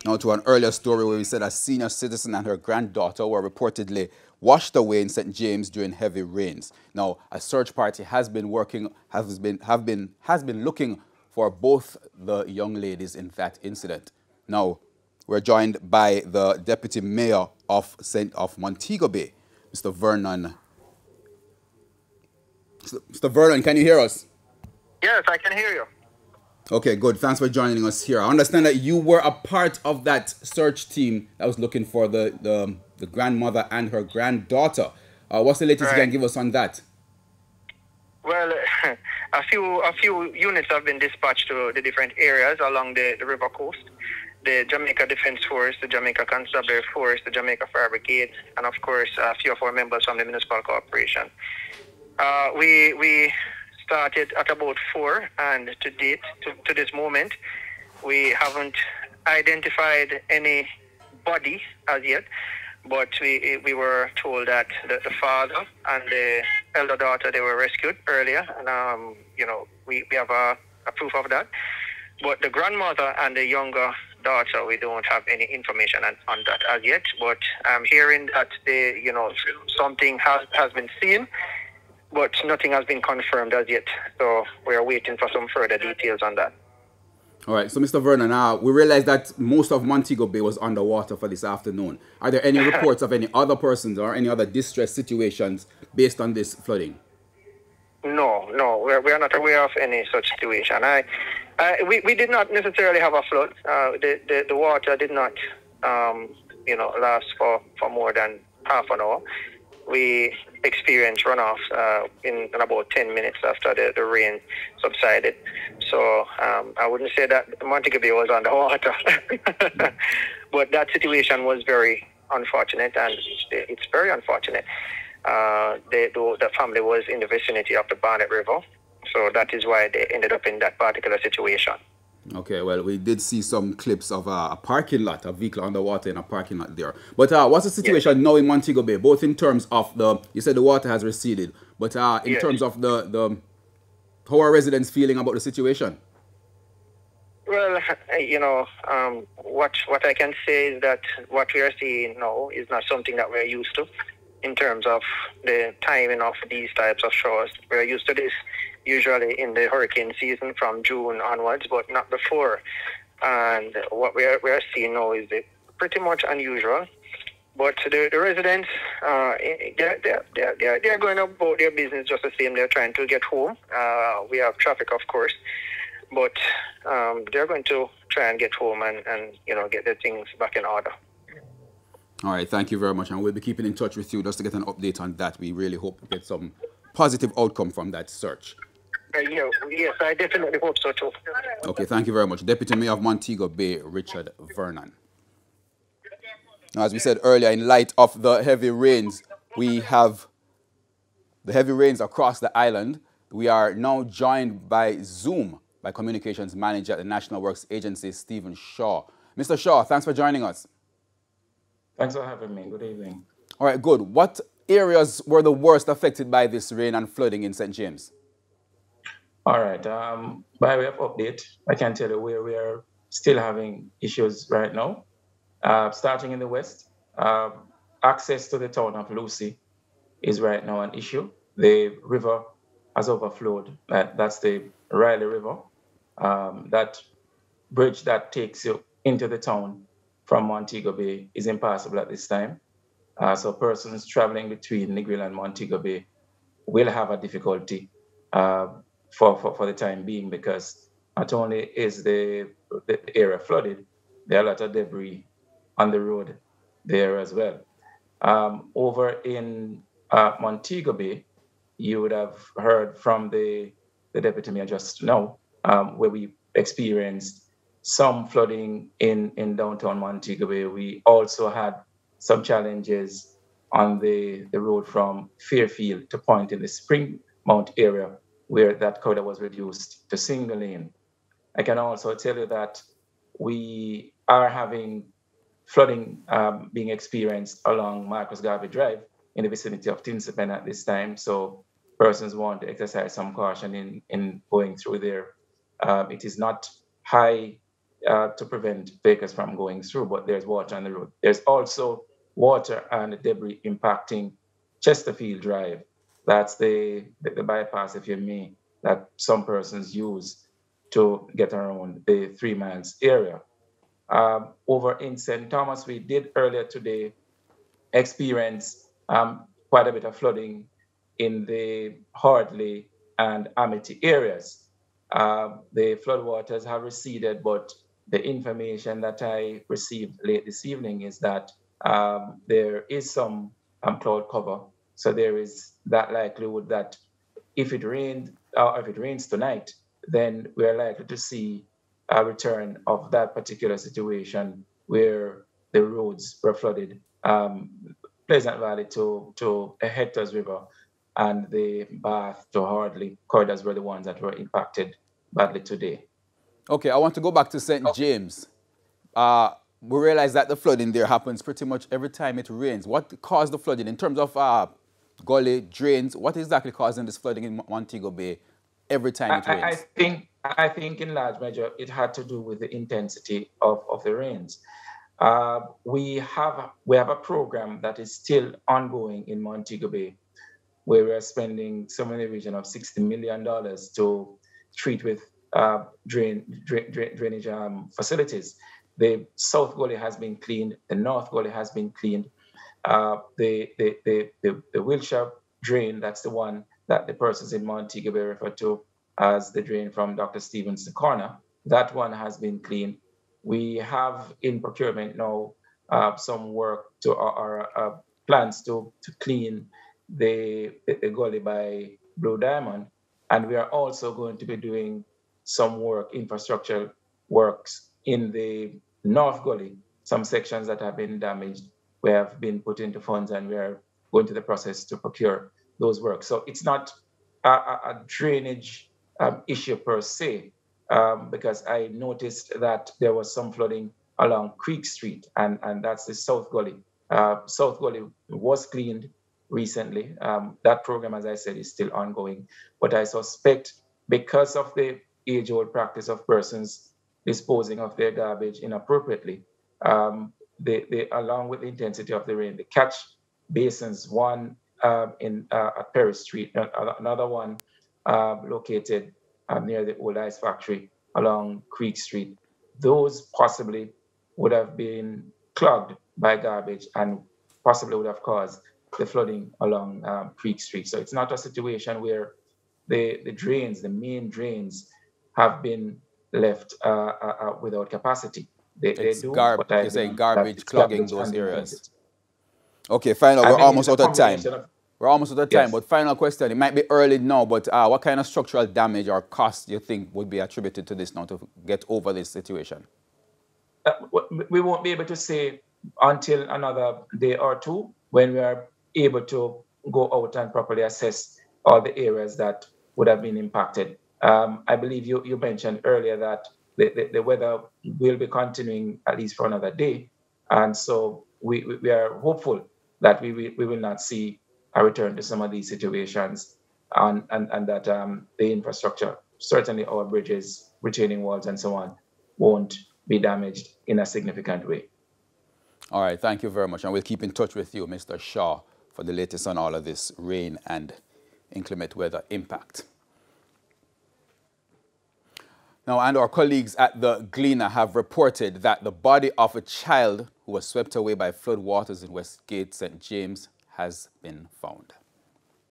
Now to an earlier story where we said a senior citizen and her granddaughter were reportedly washed away in St. James during heavy rains. Now a search party has been looking for both the young ladies in that incident. Now we're joined by the deputy mayor of Montego Bay, Mr. Vernon. Mr. Vernon, can you hear us? Yes, I can hear you. Okay, good. Thanks for joining us here. I understand that you were a part of that search team that was looking for the grandmother and her granddaughter. What's the latest you Right. can give us on that? Well, a few units have been dispatched to the different areas along the river coast. The Jamaica Defense Force, the Jamaica Constabulary Force, the Jamaica Fire Brigade, and of course a few of our members from the municipal corporation. We started at about 4, and to date, to this moment, we haven't identified any body as yet, but we were told that the father and the elder daughter, they were rescued earlier, and we have a proof of that. But the grandmother and the younger daughter, we don't have any information on that as yet. But I'm hearing that something has been seen, but nothing has been confirmed as yet. So we are waiting for some further details on that. All right, so Mr. Vernon, we realized that most of Montego Bay was underwater for this afternoon. Are there any reports of any other persons or any other distress situations based on this flooding? No, we are not aware of any such situation. We did not necessarily have a flood. The water did not, last for more than half an hour. We experienced runoff in about 10 minutes after the rain subsided. So I wouldn't say that Montego Bay was underwater, but that situation was very unfortunate, and it's very unfortunate. The family was in the vicinity of the Barnet River, so that is why they ended up in that particular situation. Okay, well, we did see some clips of a parking lot, a vehicle underwater in a parking lot there. But what's the Yes. situation now in Montego Bay, both in terms of you said the water has receded, but in Yes. terms of how are residents feeling about the situation? Well, what I can say is that what we are seeing now is not something that we're used to in terms of the timing of these types of showers. We're used to this usually in the hurricane season from June onwards, but not before. And what we are seeing now is pretty much unusual. But the residents, they're going about their business just the same. They're trying to get home. We have traffic, of course, but they're going to try and get home and get their things back in order. All right, thank you very much, and we'll be keeping in touch with you just to get an update on that. We really hope to get some positive outcome from that search. Yes, I definitely hope so too. Okay, thank you very much. Deputy Mayor of Montego Bay, Richard Vernon. Now, as we said earlier, in light of the heavy rains, we have the heavy rains across the island. We are now joined by Zoom by Communications Manager at the National Works Agency, Stephen Shaw. Mr. Shaw, thanks for joining us. Thanks for having me. Good evening. All right, good. What areas were the worst affected by this rain and flooding in St. James? All right. By way of update, I can tell you where we are still having issues right now. Starting in the west, access to the town of Lucy is right now an issue. The river has overflowed. That's the Riley River. That bridge that takes you into the town from Montego Bay is impassable at this time. So persons traveling between Negril and Montego Bay will have a difficulty for the time being, because not only is the area flooded, there are a lot of debris on the road there as well. Over in Montego Bay, you would have heard from the deputy mayor just now, where we experienced some flooding in downtown Montego Bay. We also had some challenges on the road from Fairfield to Point in the Springmount area, where that corridor was reduced to single lane. I can also tell you that we are having flooding being experienced along Marcus Garvey Drive in the vicinity of Tinsipen at this time. So persons want to exercise some caution in going through there. It is not high to prevent vehicles from going through, but there's water on the road. There's also water and debris impacting Chesterfield Drive. That's the bypass, if you may, that some persons use to get around the 3 miles area. Over in St. Thomas, we did earlier today experience quite a bit of flooding in the Hardley and Amity areas. The floodwaters have receded, but the information that I received late this evening is that there is some cloud cover. So there is that likelihood that if it rains tonight, then we are likely to see a return of that particular situation where the roads were flooded. Pleasant Valley to Hector's River and the Bath to Hardley corridors were the ones that were impacted badly today. Okay, I want to go back to St. James. We realize that the flooding there happens pretty much every time it rains. What caused the flooding in terms of gully, drains? What exactly causing this flooding in Montego Bay every time it rains? I think in large measure it had to do with the intensity of the rains. We have a program that is still ongoing in Montego Bay, where we are spending somewhere in the region of $60 million to treat with drainage facilities. The South Gully has been cleaned. The North Gully has been cleaned. The Wilshire drain, that's the one that the persons in Montego Bay refer to as the drain from Dr. Stevens' corner. That one has been cleaned. We have in procurement now some work to our plans to clean the gully by Blue Diamond. And we are also going to be doing some work, infrastructure works in the North Gully, some sections that have been damaged. We have been put into funds and we are going through the process to procure those works. So it's not a drainage issue per se, because I noticed that there was some flooding along Creek Street, and that's the South Gully. South Gully was cleaned recently. That program, as I said, is still ongoing. But I suspect because of the age-old practice of persons disposing of their garbage inappropriately, they along with the intensity of the rain, the catch basins, one at Perry Street, another one located near the old ice factory along Creek Street, those possibly would have been clogged by garbage and possibly would have caused the flooding along Creek Street. So it's not a situation where the drains, the main drains, have been left without capacity. They do, but you're saying garbage clogging those areas. Okay, final. We're almost out of time. We're almost out of time, Yes. but final question. It might be early now, but what kind of structural damage or cost do you think would be attributed to this now to get over this situation? We won't be able to say until another day or two when we are able to go out and properly assess all the areas that would have been impacted. I believe you mentioned earlier that the weather will be continuing at least for another day. And so we are hopeful that we will not see a return to some of these situations and that the infrastructure, certainly our bridges, retaining walls and so on, won't be damaged in a significant way. All right, thank you very much. And we'll keep in touch with you, Mr. Shaw, for the latest on all of this rain and inclement weather impact. Now, and our colleagues at the Gleaner have reported that the body of a child who was swept away by flood waters in Westgate, St. James, has been found.